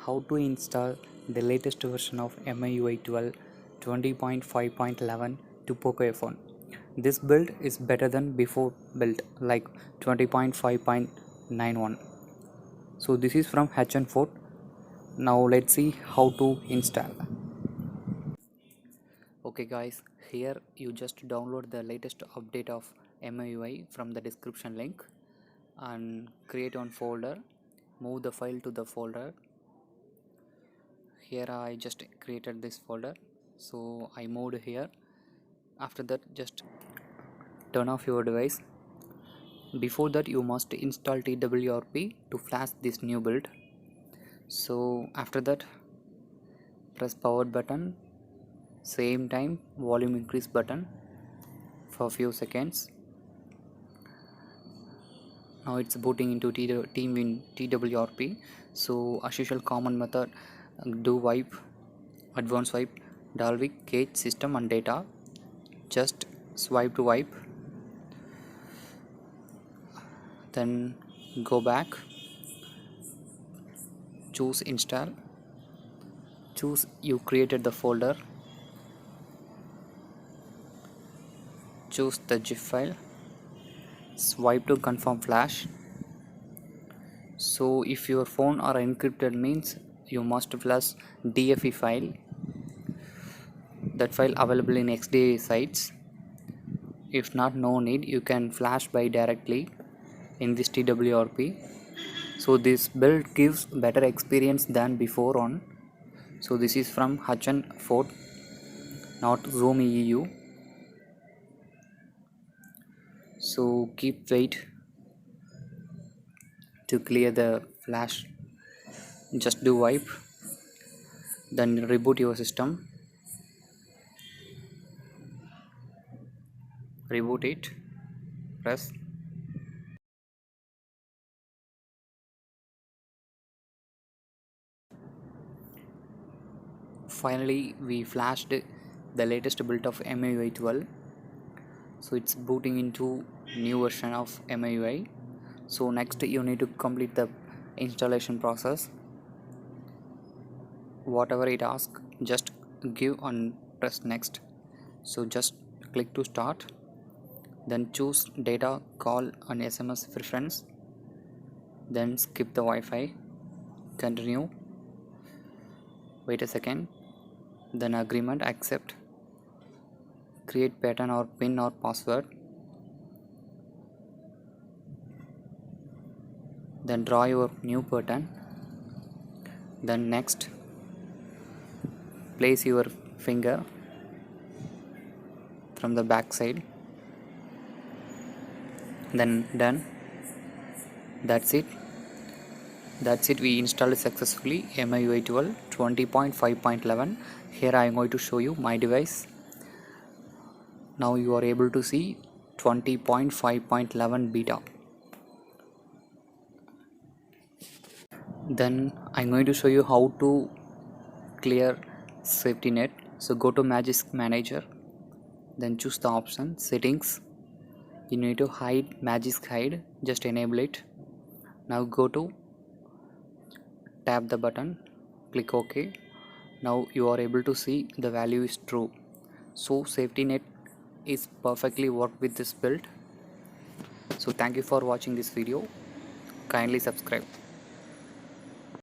how to install the latest version of MIUI 12 20.5.11 to Poco phone. This build is better than before build like 20.5.91. So this is from HN4. Now let's see how to install. Okay guys, here you just download the latest update of MIUI from the description link and create one folder. Move the file to the folder. Here I just created this folder, so I moved here. After that, just turn off your device. Before that, you must install TWRP to flash this new build. So after that, press power button, same time volume increase button for a few seconds. Now it's booting into team in TWRP. So as usual, common method, do wipe, advanced wipe, Dalvik, cache, system and data. Just swipe to wipe, then go back, choose install, choose you created the folder, choose the zip file, swipe to confirm flash. So if your phone are encrypted means you must flash DFE file, that file available in XDA sites. If not, no need, you can flash by directly in this TWRP. So this build gives better experience than before on. So this is from HN4, not Zoom EU. So keep wait to clear the flash. Just do wipe, then reboot your system. Reboot it, press. Finally, we flashed the latest build of MIUI 12. So it's booting into new version of MIUI. So next you need to complete the installation process. Whatever it asks, just give and press next. So just click to start, then choose data, call and SMS preference, then skip the Wi-Fi, continue, wait a second, then agreement, accept, create pattern or pin or password, then draw your new pattern, then next, place your finger from the back side, then done. That's it, we installed successfully MIUI 12 20.5.11. Here I am going to show you my device. Now you are able to see 20.5.11 beta. Then I'm going to show you how to clear safety net. So go to Magic Manager, then choose the option settings. You need to hide Magic Hide, just enable it. Now go to tap the button, click OK. Now you are able to see the value is true. So safety net is perfectly work with this build. So thank you for watching this video. Kindly subscribe.